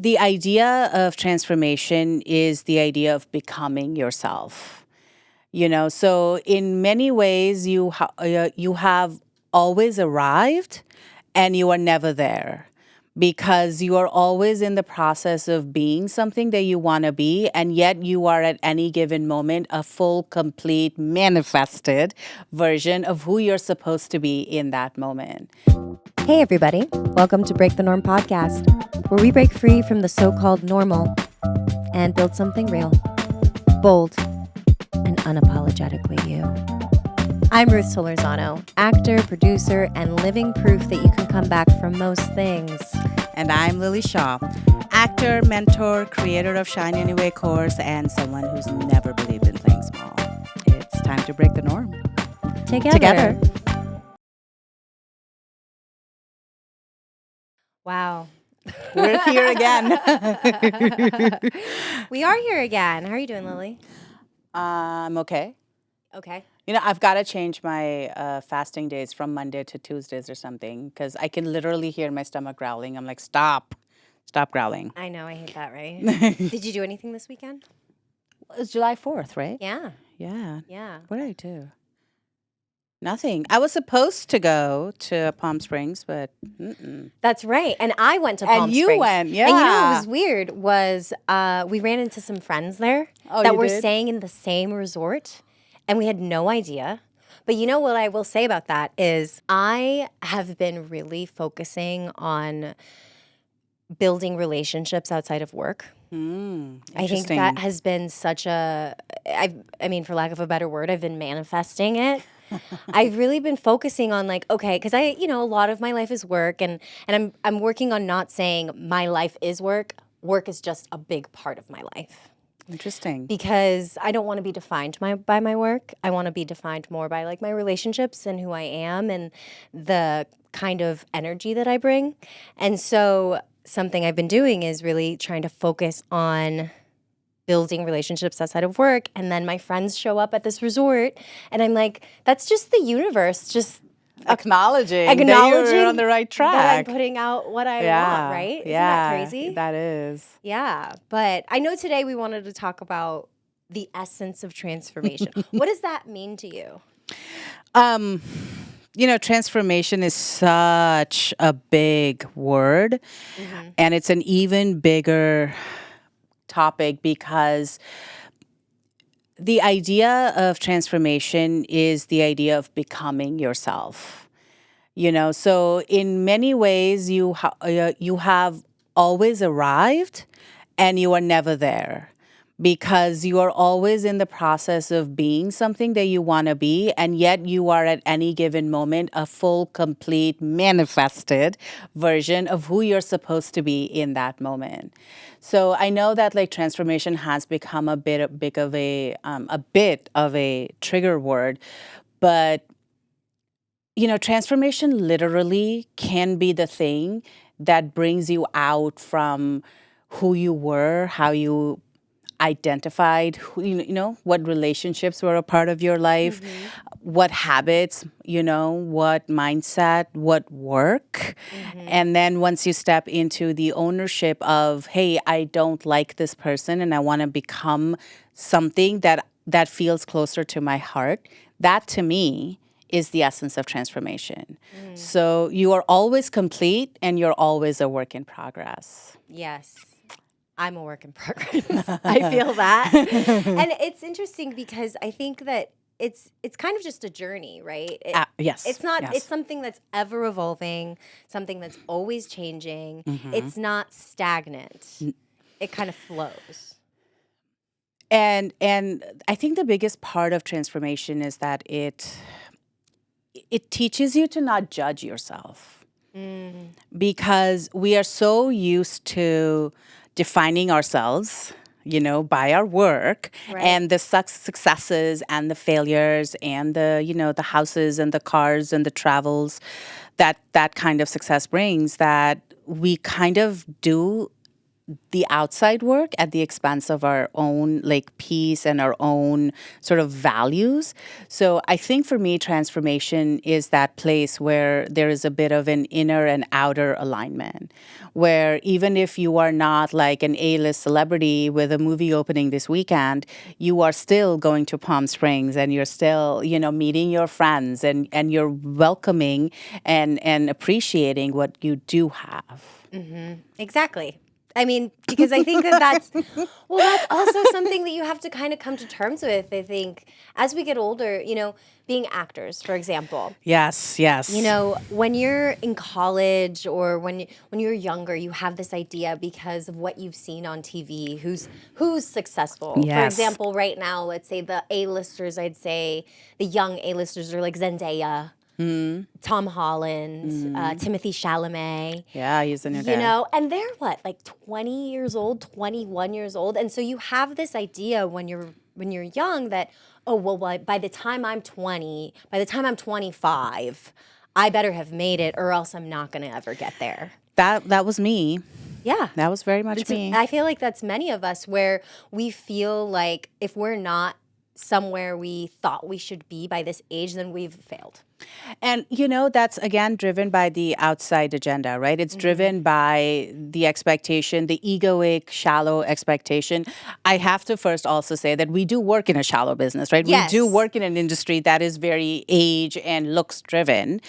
The idea of transformation is the idea of becoming yourself. So in many ways, you have always arrived and you are never there because you are always in the process of being something that you want to be, and yet you are at any given moment a full, complete, manifested version of who you're supposed to be in that moment. Hey everybody, welcome to Break the Norm podcast, where we break free from the so-called normal and build something real, bold, and unapologetically you. I'm Ruth Solorzano, actor, producer, and living proof that you can come back from most things. And I'm Lily Shaw, actor, mentor, creator of Shine Anyway course, and someone who's never believed in playing small. It's time to break the norm. Together. Wow. We're here again. We are here again. How are you doing, Lily? I'm okay. Okay. I've got to change my fasting days from Monday to Tuesdays or something because I can literally hear my stomach growling. I'm like, stop growling. I know, I hate that, right? Did you do anything this weekend? It's July 4th, right? Yeah. Yeah. What did I do? Nothing. I was supposed to go to Palm Springs, but That's right. And I went to Palm Springs. And you went, yeah. And what was weird was we ran into some friends there that were staying in the same resort, and we had no idea. But you know what I will say about that is I have been really focusing on building relationships outside of work. I think that has been such a, I mean, for lack of a better word, I've been manifesting it. I've really been focusing on okay, because a lot of my life is work, and I'm working on not saying my life is work. Work is just a big part of my life. Interesting. Because I don't want to be defined by my work. I want to be defined more by my relationships and who I am and the kind of energy that I bring. And so something I've been doing is really trying to focus on building relationships outside of work. And then my friends show up at this resort and I'm like, that's just the universe, just acknowledging that you're on the right track. That I'm putting out what I want, right? Isn't that crazy? That is. Yeah. But I know today we wanted to talk about the essence of transformation. What does that mean to you? Transformation is such a big word, and it's an even bigger topic because the idea of transformation is the idea of becoming yourself. So in many ways, you have always arrived and you are never there because you are always in the process of being something that you want to be, and yet you are at any given moment a full, complete, manifested version of who you're supposed to be in that moment. So I know that transformation has become a bit of a trigger word, but transformation literally can be the thing that brings you out from who you were, how you identified, what relationships were a part of your life, what habits, what mindset, what work. And then once you step into the ownership of, hey, I don't like this person and I want to become something that feels closer to my heart, that to me is the essence of transformation. So you are always complete and you're always a work in progress. Yes. I'm a work in progress. I feel that. And it's interesting because I think that it's kind of just a journey, right? Yes. It's not, yes. It's something that's ever evolving, something that's always changing. It's not stagnant. It kind of flows. And I think the biggest part of transformation is that it teaches you to not judge yourself. Because we are so used to defining ourselves, by our work, right, and the successes and the failures and the houses and the cars and the travels that kind of success brings, that we kind of do the outside work at the expense of our own like peace and our own sort of values. So I think for me, transformation is that place where there is a bit of an inner and outer alignment, where even if you are not like an A-list celebrity with a movie opening this weekend, you are still going to Palm Springs and you're still, meeting your friends and you're welcoming and appreciating what you do have. Exactly. I mean, because I think that's also something that you have to kind of come to terms with. I think as we get older, being actors, for example. Yes. When you're in college or when you're younger, you have this idea because of what you've seen on TV, who's successful. Yes. For example, right now, let's say the A-listers, I'd say the young A-listers are like Zendaya, Tom Holland, Timothy Chalamet. Yeah, he's a new guy. And they're what, like 20 years old, 21 years old, and so you have this idea when you're young that by the time I'm 20, by the time I'm 25, I better have made it, or else I'm not going to ever get there. That was me. Yeah, that was very much me. I feel like that's many of us where we feel like if we're not somewhere we thought we should be by this age, then we've failed. And, that's, again, driven by the outside agenda, right? It's driven by the expectation, the egoic, shallow expectation. I have to first also say that we do work in a shallow business, right? Yes. We do work in an industry that is very age and looks driven.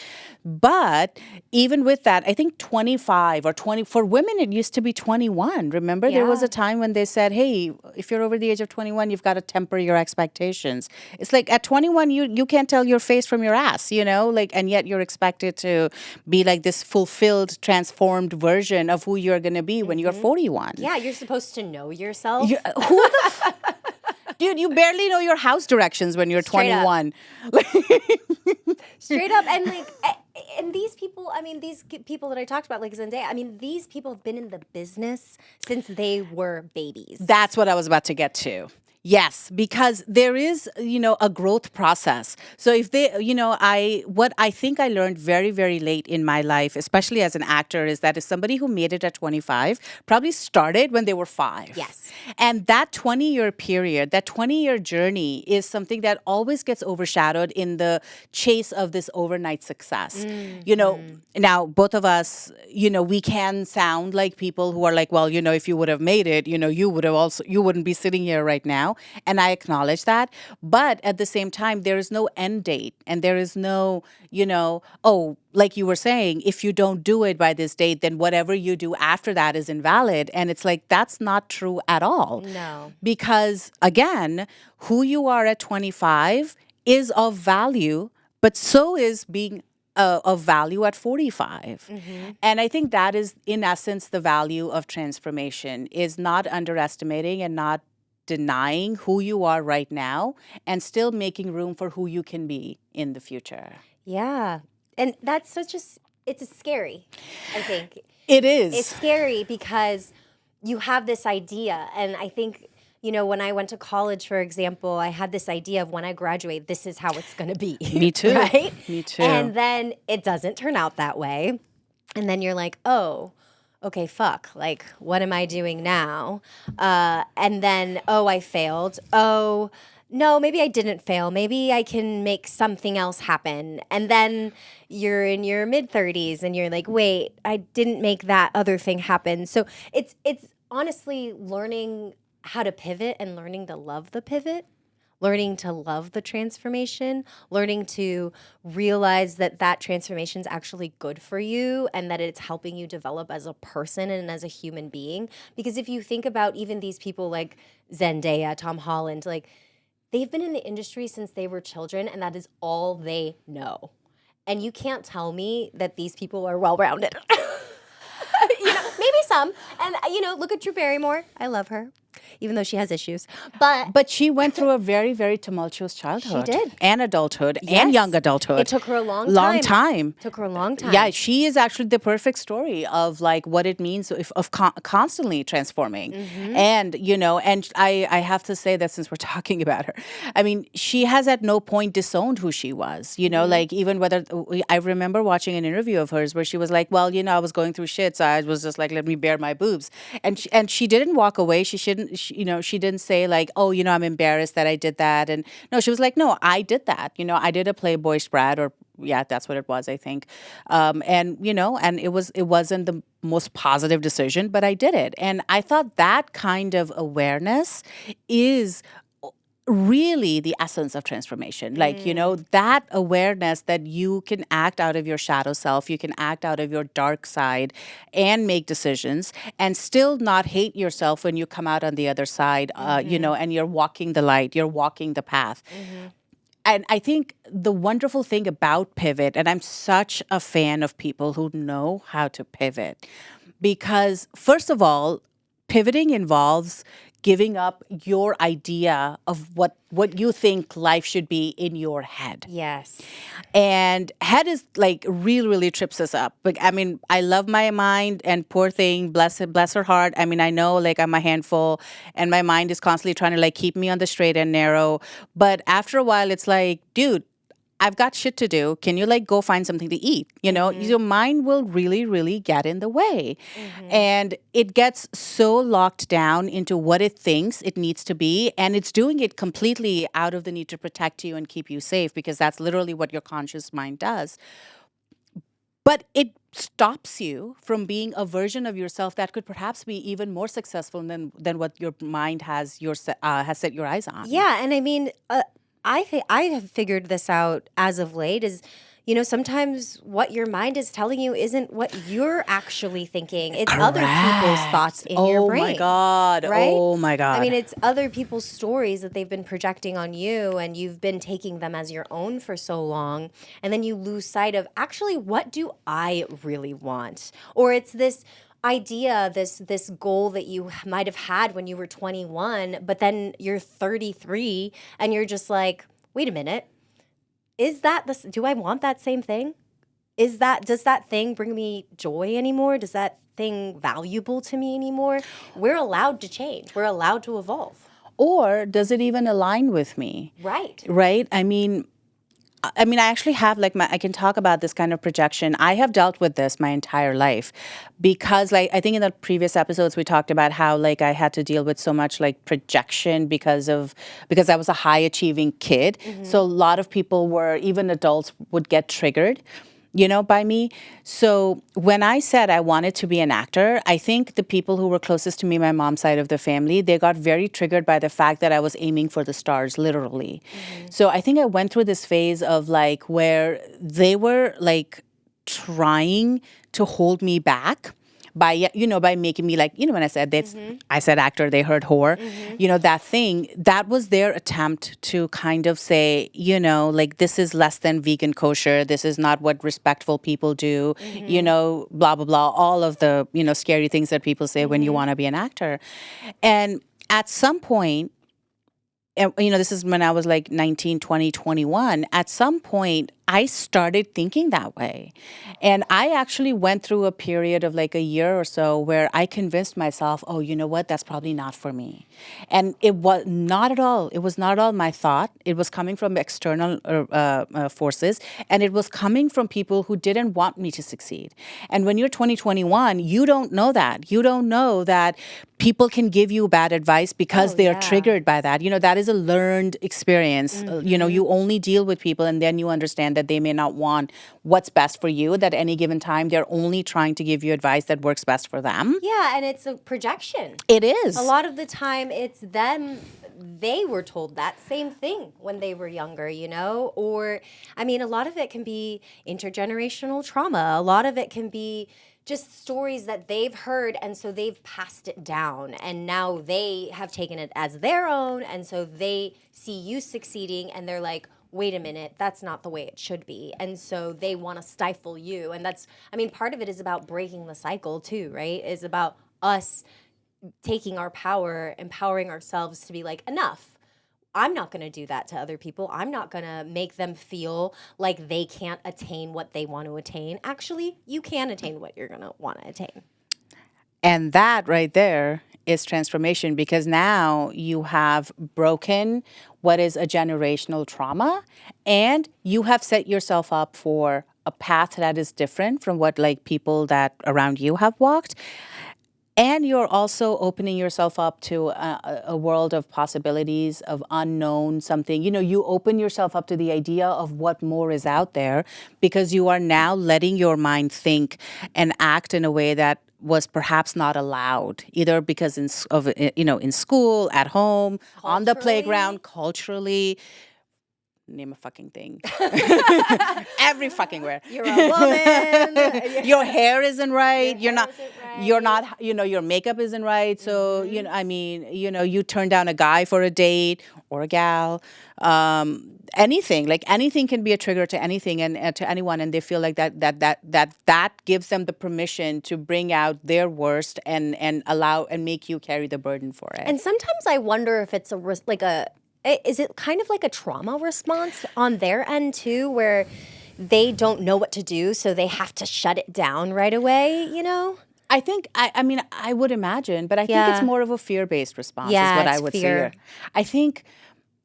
But even with that, I think 25 or 20, for women, it used to be 21. Remember, there was a time when they said, hey, if you're over the age of 21, you've got to temper your expectations. It's like at 21, you can't tell your face from your ass, and yet you're expected to be like this fulfilled, transformed version of who you're going to be when you're 41. Yeah, you're supposed to know yourself. Dude, you barely know your house directions when you're 21. Straight up. And these people, these people that I talked about, like Zendaya, these people have been in the business since they were babies. That's what I was about to get to. Yes, because there is, a growth process. So if they, what I think I learned very, very late in my life, especially as an actor, is that if somebody who made it at 25 probably started when they were 5. Yes. And that 20-year period, that 20-year journey is something that always gets overshadowed in the chase of this overnight success. Now both of us, we can sound like people who are like, well, if you would have made it, you wouldn't be sitting here right now. And I acknowledge that. But at the same time, there is no end date. And there is no, like you were saying, if you don't do it by this date, then whatever you do after that is invalid. And it's like, that's not true at all. No. Because again, who you are at 25 is of value, but so is being of value at 45. And I think that is, in essence, the value of transformation, is not underestimating and not denying who you are right now and still making room for who you can be in the future. Yeah. And that's it's scary, I think. It is. It's scary because you have this idea. And I think, when I went to college, for example, I had this idea of when I graduate, this is how it's going to be. Me too. Right? Me too. And then it doesn't turn out that way. And then you're like, oh, okay, fuck, like, what am I doing now? And then, I failed. Oh, no, maybe I didn't fail. Maybe I can make something else happen. And then you're in your mid-30s and you're like, wait, I didn't make that other thing happen. So it's honestly learning how to pivot and learning to love the pivot. Learning to love the transformation, learning to realize that transformation is actually good for you and that it's helping you develop as a person and as a human being. Because if you think about even these people like Zendaya, Tom Holland, like they've been in the industry since they were children and that is all they know. And you can't tell me that these people are well-rounded. Maybe some. And, look at Drew Barrymore. I love her. even though she has issues. But But she went through a very, very tumultuous childhood. She did. And adulthood and young adulthood. It took her a long time. Took her a long time. Yeah, she is actually the perfect story of like what it means of constantly transforming. And, and I have to say that since we're talking about her, I mean, she has at no point disowned who she was, like even whether I remember watching an interview of hers where she was like, well, I was going through shit. So I was just like, let me bare my boobs. And she didn't walk away. She shouldn't, she didn't say like, oh, I'm embarrassed that I did that. And no, she was like, no, I did that. I did a Playboy spread, or yeah, that's what it was, I think. And it wasn't the most positive decision, but I did it. And I thought that kind of awareness is really the essence of transformation. Like, that awareness that you can act out of your shadow self, you can act out of your dark side and make decisions and still not hate yourself when you come out on the other side, and you're walking the light, you're walking the path. And I think the wonderful thing about pivot, and I'm such a fan of people who know how to pivot, because first of all, pivoting involves giving up your idea of what you think life should be in your head. Yes. And head is like really trips us up. But I mean, I love my mind, and poor thing, bless her heart. I mean, I know like I'm a handful and my mind is constantly trying to like keep me on the straight and narrow. But after a while, it's like, dude, I've got shit to do. Can you like go find something to eat? Your mind will really get in the way. And it gets so locked down into what it thinks it needs to be. And it's doing it completely out of the need to protect you and keep you safe, because that's literally what your conscious mind does. But it stops you from being a version of yourself that could perhaps be even more successful than what your mind has set your eyes on. Yeah, and I mean, I have figured this out as of late is, sometimes what your mind is telling you isn't what you're actually thinking. It's other people's thoughts in your brain. Oh my God. Right? Oh my God. I mean, it's other people's stories that they've been projecting on you, and you've been taking them as your own for so long. And then you lose sight of actually, what do I really want? Or it's this idea, this goal that you might have had when you were 21, but then you're 33 and you're just like, wait a minute, do I want that same thing? Does that thing bring me joy anymore? Does that thing valuable to me anymore? We're allowed to change. We're allowed to evolve. Or does it even align with me? Right? I mean, I actually have I can talk about this kind of projection. I have dealt with this my entire life, because I think in the previous episodes we talked about how I had to deal with so much projection because I was a high achieving kid. So a lot of people even adults would get triggered by me. So when I said I wanted to be an actor, I think the people who were closest to me, my mom's side of the family, they got very triggered by the fact that I was aiming for the stars, literally. So I think I went through this phase of where they were trying to hold me back by making me when I said that, I said actor, they heard whore, that thing, that was their attempt to kind of say, this is less than vegan kosher. This is not what respectful people do, blah, blah, blah, all of the, scary things that people say when you want to be an actor. And at some point, this is when I was 19, 20, 21. At some point, I started thinking that way. And I actually went through a period of a year or so where I convinced myself, oh, you know what, that's probably not for me. And it was not at all. It was not at all my thought. It was coming from external forces. And it was coming from people who didn't want me to succeed. And when you're 20, 21, you don't know that. You don't know that people can give you bad advice because they are triggered by that. That is a learned experience. You only deal with people and then you understand that they may not want what's best for you at any given time. They're only trying to give you advice that works best for them. Yeah, and it's a projection. It is. A lot of the time it's them. They were told that same thing when they were younger, Or, a lot of it can be intergenerational trauma. A lot of it can be just stories that they've heard, and so they've passed it down, and now they have taken it as their own, and so they see you succeeding, and they're like, wait a minute, that's not the way it should be. And so they want to stifle you. And that's, part of it is about breaking the cycle too, right? Is about us taking our power, empowering ourselves to be like, enough. I'm not going to do that to other people. I'm not going to make them feel like they can't attain what they want to attain. Actually, you can attain what you're going to want to attain. And that right there is transformation, because now you have broken what is a generational trauma, and you have set yourself up for a path that is different from what like people that around you have walked. And you're also opening yourself up to a world of possibilities, of unknown something. You know, you open yourself up to the idea of what more is out there, because you are now letting your mind think and act in a way that was perhaps not allowed, either because in school, at home, on the playground, culturally. Name a fucking thing. Every fucking where. You're a woman. Your hair isn't right. Your hair isn't right. You're not, your makeup isn't right. So, you turn down a guy for a date or a gal. Anything, like anything can be a trigger to anything and to anyone, and they feel like that gives them the permission to bring out their worst and allow and make you carry the burden for it. And sometimes I wonder if it's is it kind of like a trauma response on their end too, where they don't know what to do, so they have to shut it down right away, I think, I would imagine, but I think it's more of a fear-based response is what I would say. I think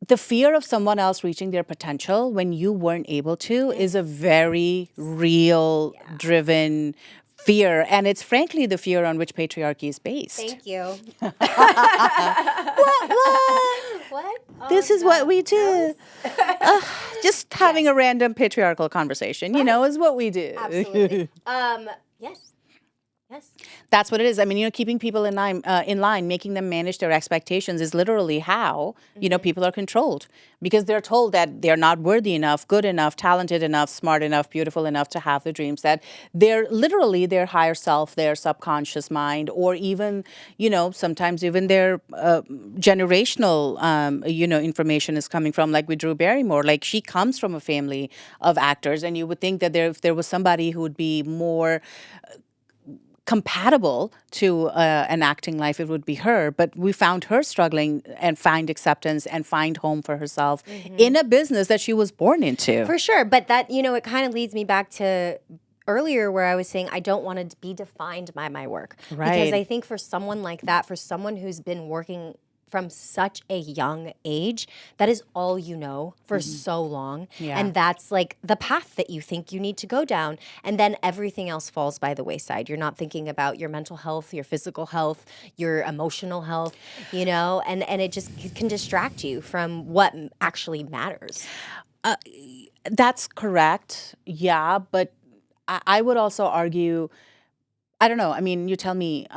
the fear of someone else reaching their potential when you weren't able to is a very real, driven fear. And it's frankly the fear on which patriarchy is based. Thank you. What? This is what we do. Just having a random patriarchal conversation, is what we do. Absolutely. Yes. That's what it is. I mean, keeping people in line, making them manage their expectations is literally how, people are controlled, because they're told that they're not worthy enough, good enough, talented enough, smart enough, beautiful enough to have the dreams that they're literally their higher self, their subconscious mind, or even, sometimes even their generational, information is coming from, like with Drew Barrymore. Like, she comes from a family of actors, and you would think that if there was somebody who would be more compatible to an acting life, it would be her. But we found her struggling and find acceptance and find home for herself in a business that she was born into. For sure. But that, it kind of leads me back to earlier where I was saying I don't want to be defined by my work. Right. Because I think for someone like that, for someone who's been working from such a young age, that is all you know for so long. Yeah. And that's like the path that you think you need to go down. And then everything else falls by the wayside. You're not thinking about your mental health, your physical health, your emotional health, and it just can distract you from what actually matters. That's correct. Yeah. But I would also argue, I don't know. I mean, you tell me,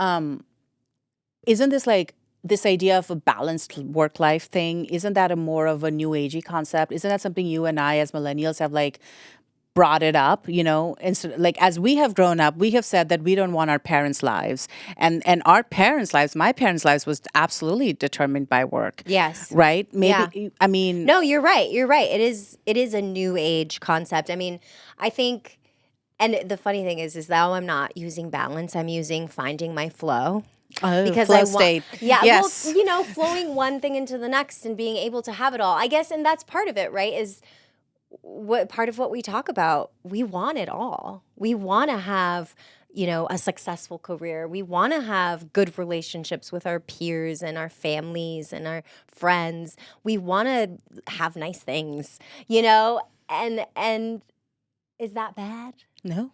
isn't this like, this idea of a balanced work-life thing, isn't that a more of a new agey concept? Isn't that something you and I as millennials have like brought it up, and like as we have grown up, we have said that we don't want our parents' lives, and our parents' lives, my parents' lives was absolutely determined by work. Yes. Right? Maybe, Yeah. I mean. No, you're right. It is a new age concept. I mean, I think, and the funny thing is now I'm not using balance, I'm using finding my flow. Because flow state. Yeah, yes. Well, flowing one thing into the next and being able to have it all. I guess, and that's part of it, right? Is what part of what we talk about. We want it all. We want to have, a successful career. We want to have good relationships with our peers and our families and our friends. We want to have nice things, and is that bad? No.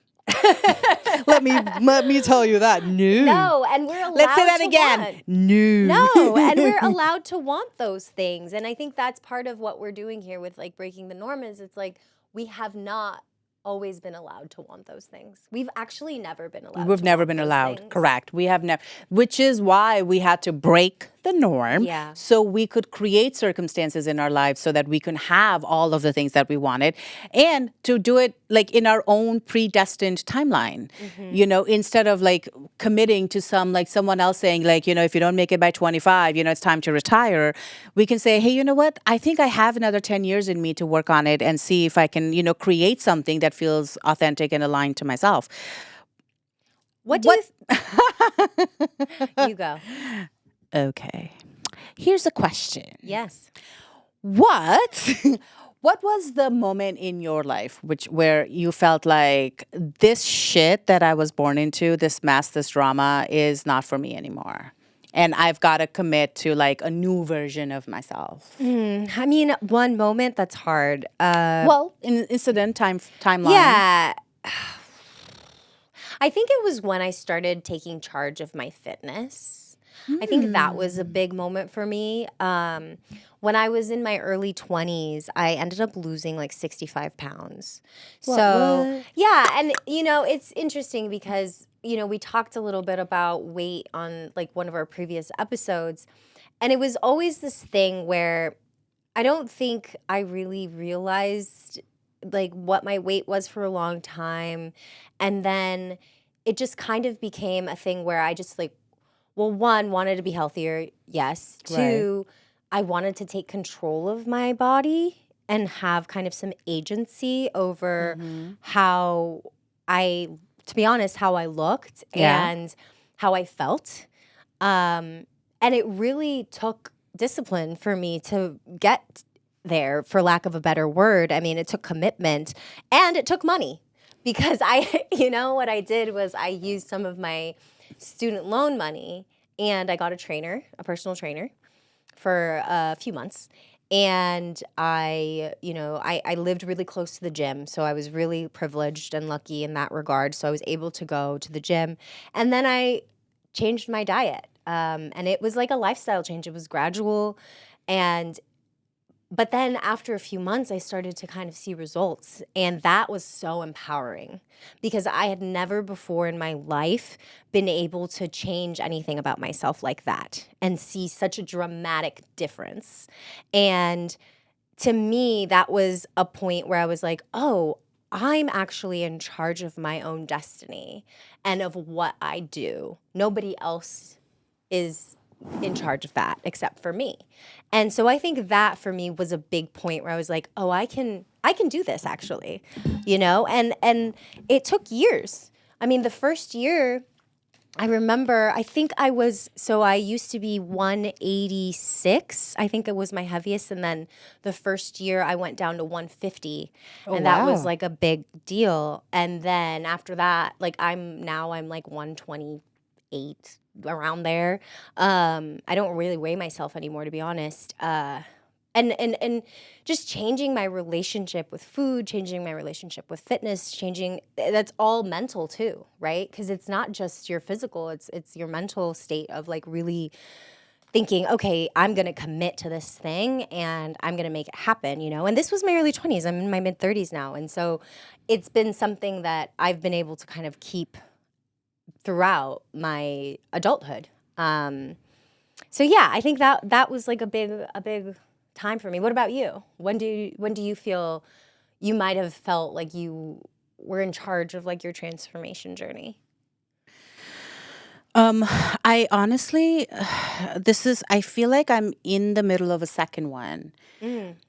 let me tell you that. No, and we're allowed. Let's say that again. No, and we're allowed to want those things, and I think that's part of what we're doing here with like breaking the norm. Is it's like we have not always been allowed to want those things. We've actually never been allowed. We've never been allowed. Things. Correct. We have never, which is why we had to break the norm, so we could create circumstances in our lives so that we can have all of the things that we wanted, and to do it like in our own predestined timeline, instead of like committing to someone else saying like, if you don't make it by 25, it's time to retire. We can say, hey, you know what? I think I have another 10 years in me to work on it and see if I can, create something that feels authentic and aligned to myself. What do you go? Okay. Here's a question. Yes. What what was the moment in your life where you felt like this shit that I was born into, this mess, this drama is not for me anymore? And I've got to commit to like a new version of myself. I mean, one moment that's hard. Well, incident timeline. Yeah. I think it was when I started taking charge of my fitness. I think that was a big moment for me. When I was in my early 20s, I ended up losing like 65 pounds. What? Yeah. And, it's interesting because, we talked a little bit about weight on like one of our previous episodes. And it was always this thing where I don't think I really realized like what my weight was for a long time. And then it just kind of became a thing where I just like, well, one, wanted to be healthier. Yes. Two, I wanted to take control of my body and have kind of some agency over how to be honest, how I looked and how I felt. And it really took discipline for me to get there, for lack of a better word. I mean, it took commitment and it took money because what I did was I used some of my student loan money and I got a personal trainer for a few months. And I lived really close to the gym. So I was really privileged and lucky in that regard. So I was able to go to the gym. And then I changed my diet. And it was like a lifestyle change. It was gradual. But then after a few months, I started to kind of see results. And that was so empowering because I had never before in my life been able to change anything about myself like that and see such a dramatic difference. And to me, that was a point where I was like, oh, I'm actually in charge of my own destiny and of what I do. Nobody else is in charge of that except for me. And so I think that for me was a big point where I was like, oh, I can do this actually, and it took years. I mean, the first year I remember, I used to be 186. I think it was my heaviest. And then the first year I went down to 150 and that was like a big deal. And then after that, like I'm like 128 around there. I don't really weigh myself anymore, to be honest. And just changing my relationship with food, changing my relationship with fitness, that's all mental too, right? Because it's not just your physical, it's your mental state of like really thinking, okay, I'm going to commit to this thing and I'm going to make it happen, And this was my early 20s. I'm in my mid 30s now. And so it's been something that I've been able to kind of keep throughout my adulthood. So yeah, I think that was like a big time for me. What about you? When do you feel you might have felt like you were in charge of like your transformation journey? I honestly, I feel like I'm in the middle of a second one.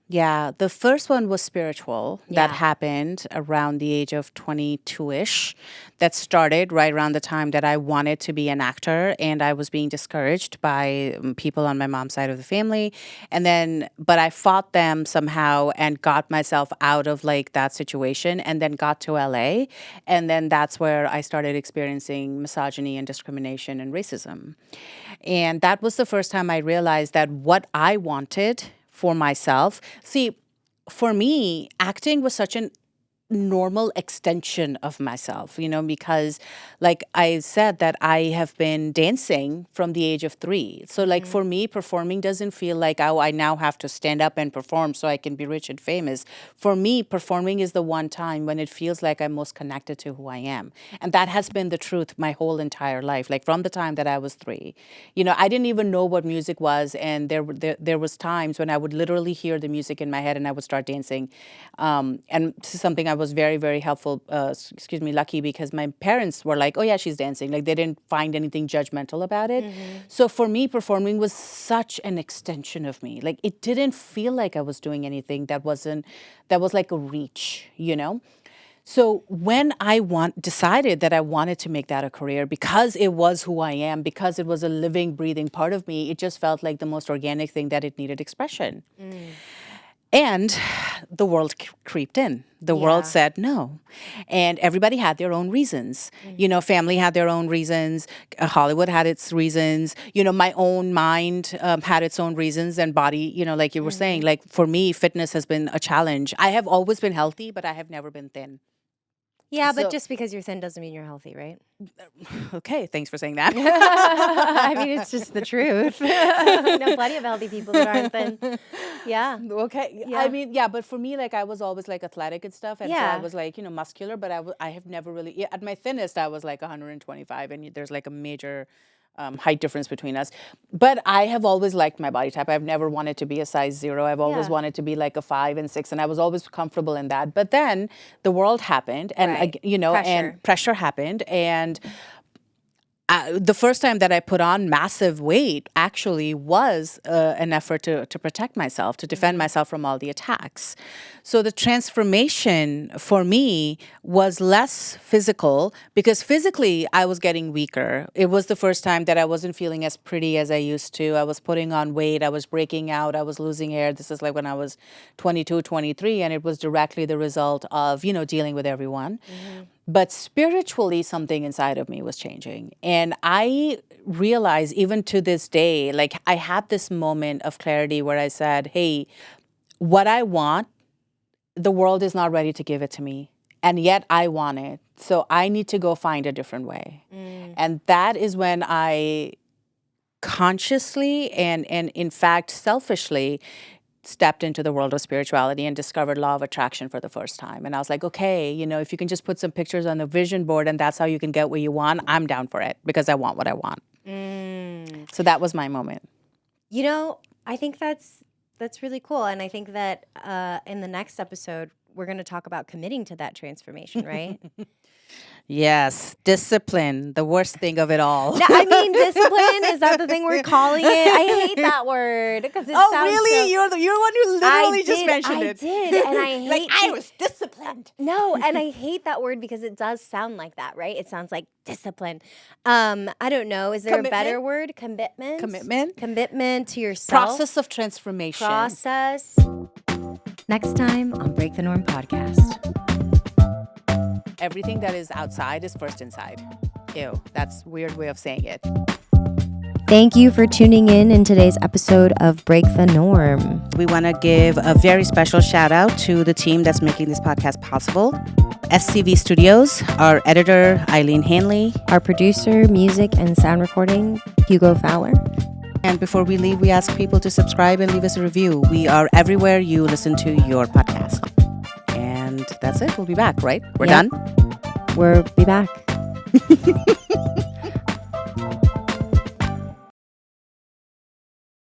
Yeah, the first one was spiritual. That happened around the age of 22-ish. That started right around the time that I wanted to be an actor and I was being discouraged by people on my mom's side of the family. But I fought them somehow and got myself out of like that situation and then got to LA. And then that's where I started experiencing misogyny and discrimination and racism. And that was the first time I realized that what I wanted for myself. See, for me, acting was such an normal extension of myself, because like I said that I have been dancing from the age of 3. So like for me, performing doesn't feel like, oh, I now have to stand up and perform so I can be rich and famous. For me, performing is the one time when it feels like I'm most connected to who I am. And that has been the truth my whole entire life, like from the time that I was 3. I didn't even know what music was. And there was times when I would literally hear the music in my head and I would start dancing. And this is something I was very, very lucky because my parents were like, oh yeah, she's dancing. Like they didn't find anything judgmental about it. So for me, performing was such an extension of me. Like it didn't feel like I was doing anything that was like a reach, So when I decided that I wanted to make that a career because it was who I am, because it was a living, breathing part of me, it just felt like the most organic thing that it needed expression. And the world creeped in. The world said no. And everybody had their own reasons. Family had their own reasons. Hollywood had its reasons. My own mind had its own reasons, and body, like you were saying, like for me, fitness has been a challenge. I have always been healthy, but I have never been thin. Yeah, but just because you're thin doesn't mean you're healthy, right? Okay, thanks for saying that. I mean, it's just the truth. I know plenty of healthy people that aren't thin. Yeah. Okay. Yeah. I mean, yeah, but for me, like I was always like athletic and stuff, and so Yeah. I was like, muscular, but I have never really, at my thinnest, I was like 125, and there's like a major height difference between us. But I have always liked my body type. I've never wanted to be a size 0. I've always wanted to be like a 5 and 6, and I was always comfortable in that. But then the world happened, and and pressure happened, and the first time that I put on massive weight actually was an effort to protect myself, to defend myself from all the attacks. So the transformation for me was less physical, because physically I was getting weaker. It was the first time that I wasn't feeling as pretty as I used to. I was putting on weight. I was breaking out. I was losing hair. This is like when I was 22, 23, and it was directly the result of, dealing with everyone. But spiritually, something inside of me was changing. And I realized, even to this day, like I had this moment of clarity where I said, hey, what I want, the world is not ready to give it to me. And yet I want it. So I need to go find a different way. And that is when I consciously and in fact selfishly stepped into the world of spirituality and discovered law of attraction for the first time. And I was like, okay, if you can just put some pictures on the vision board and that's how you can get what you want, I'm down for it, because I want what I want. So that was my moment. I think that's really cool. And I think that in the next episode, we're going to talk about committing to that transformation, right? Yes, discipline, the worst thing of it all. No, I mean, discipline, is that the thing we're calling it? I hate that word because it sounds really? You're the one who literally just mentioned it. I did, and I hate like I was disciplined. No, and I hate that word because it does sound like that, right? It sounds like discipline. I don't know. Is there a better word? Commitment. Commitment to yourself. Process of transformation. Next time on Break the Norm podcast. Everything that is outside is first inside. Ew, that's a weird way of saying it. Thank you for tuning in today's episode of Break the Norm. We want to give a very special shout out to the team that's making this podcast possible. SCV Studios, our editor, Eileen Hanley. Our producer, music and sound recording, Hugo Fowler. And before we leave, we ask people to subscribe and leave us a review. We are everywhere you listen to your podcast. And that's it. We'll be back, right? We're done? We'll be back.